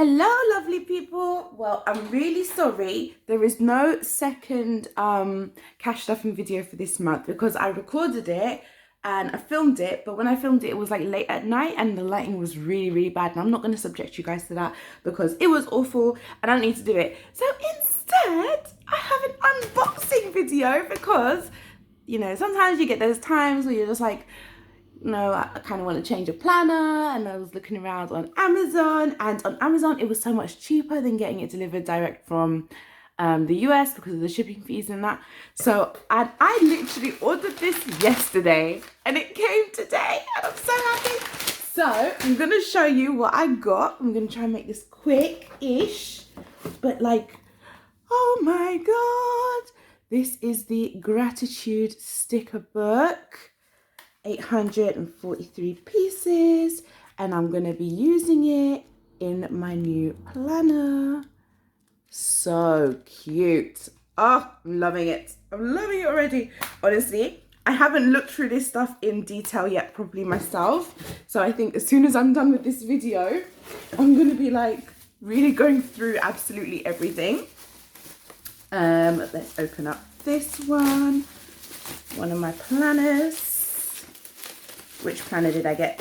Hello, lovely people. Well, I'm really sorry. There is no second cash stuffing video for this month because I recorded it and I filmed it, but when I filmed it, it was like late at night and the lighting was really, really bad. And I'm not going to subject you guys to that because it was awful and I don't need to do it. So instead, I have an unboxing video because, sometimes you get those times where you're just like, no, I kind of want to change a planner, and I was looking around on Amazon, and on Amazon it was so much cheaper than getting it delivered direct from the US because of the shipping fees and that. So I literally ordered this yesterday and it came today and I'm so happy. So I'm going to show you what I got. I'm going to try and make this quick-ish, but like, oh my God. This is the gratitude sticker book. 843 pieces, and I'm gonna be using it in my new planner. So cute. Oh, I'm loving it. I'm loving it already. Honestly, I haven't looked through this stuff in detail yet properly myself, so I think as soon as I'm done with this video, I'm gonna be like really going through absolutely everything. Let's open up this one of my planners. Which planner did I get?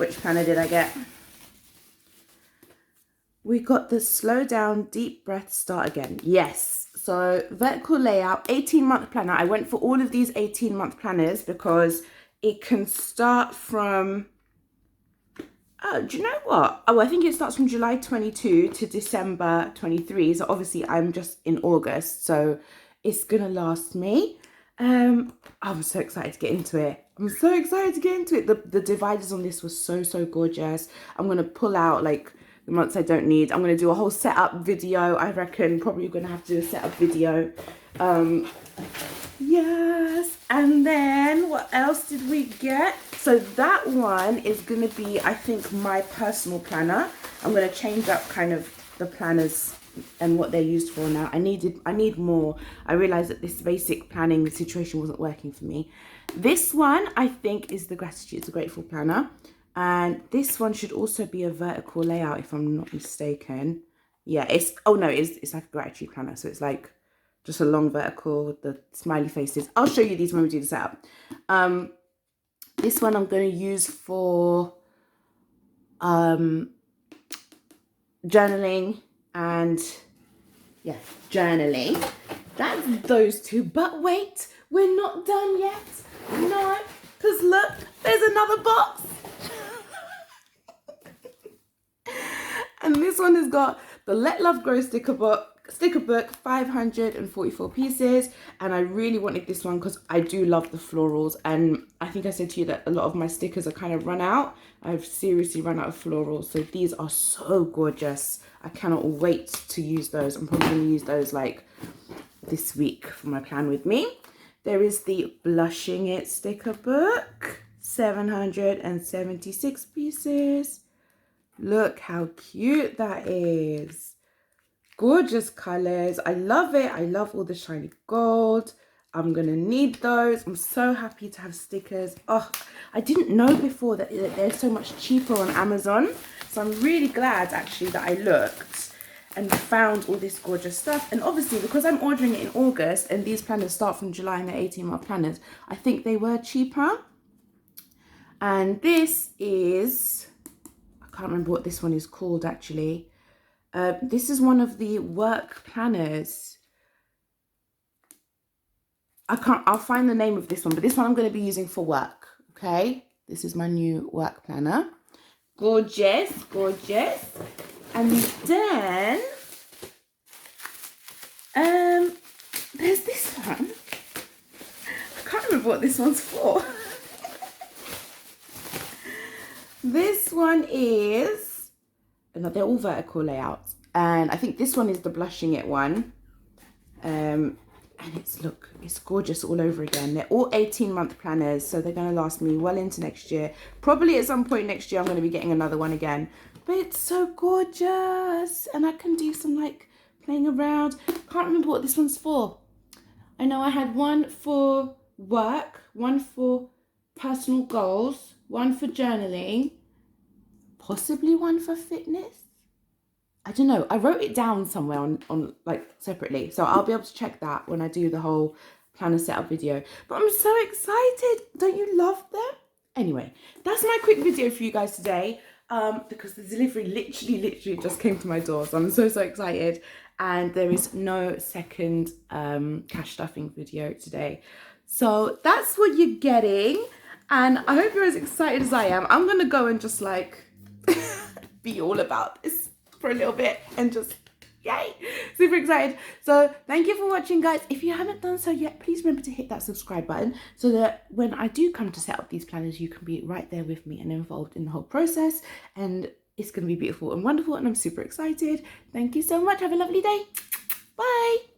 We got the slow down, deep breath, start again. Yes. So vertical layout, 18-month planner. I went for all of these 18-month planners because it can start from, oh, do you know what? Oh, I think it starts from July 22 to December 23. So obviously I'm just in August. So it's going to last me. I'm so excited to get into it. The dividers on this was so gorgeous. I'm going to pull out like the months I don't need. I'm going to do a whole setup video. I reckon probably going to have to do a setup video. Yes. And then what else did we get? So that one is going to be, I think, my personal planner. I'm going to change up kind of the planners and what they're used for now. I need more. I realized that this basic planning situation wasn't working for me. This one I think is the gratitude, the grateful planner, and this one should also be a vertical layout if I'm not mistaken. Yeah, it's like a gratitude planner, so it's like just a long vertical with the smiley faces. I'll show you these when we do the setup. This one I'm going to use for journaling. And yeah, journaling. That's those two. But wait, we're not done yet. No, because look, there's another box. And this one has got the Let Love Grow sticker book, 544 pieces. And I really wanted this one because I do love the florals. And I think I said to you that a lot of my stickers are kind of run out. I've seriously run out of florals. So these are so gorgeous. I cannot wait to use those. I'm probably going to use those like this week for my plan with me. There is the Blushing It sticker book, 776 pieces. Look how cute that is. Gorgeous colors. I love it. I love all the shiny gold. I'm going to need those. I'm so happy to have stickers. Oh, I didn't know before that they're so much cheaper on Amazon. So I'm really glad actually that I looked and found all this gorgeous stuff. And obviously because I'm ordering it in August and these planners start from July and they're 18-month planners, I think they were cheaper. And this is, I can't remember what this one is called actually. This is one of the work planners. I'll find the name of this one, but this one I'm going to be using for work. Okay. This is my new work planner. Gorgeous. And then, there's this one. I can't remember what this one's for. This one is, no, they're all vertical layouts. And I think this one is the Blushing It one. And it's gorgeous all over again. They're all 18-month planners, so they're going to last me well into next year. Probably at some point next year I'm going to be getting another one again. But it's so gorgeous. And I can do some like playing around. Can't remember what this one's for. I know I had one for work, one for personal goals, one for journaling, possibly one for fitness. I don't know, I wrote it down somewhere on like separately, so I'll be able to check that when I do the whole planner setup video. But I'm so excited. Don't you love them? Anyway, that's my quick video for you guys today, because the delivery literally just came to my door, so I'm so excited. And there is no second cash stuffing video today, so that's what you're getting. And I hope you're as excited as I am. I'm gonna go and just like be all about this for a little bit and just yay, super excited. So thank you for watching, guys. If you haven't done so yet, please remember to hit that subscribe button so that when I do come to set up these planners, you can be right there with me and involved in the whole process, and it's going to be beautiful and wonderful, and I'm super excited. Thank you so much. Have a lovely day. Bye.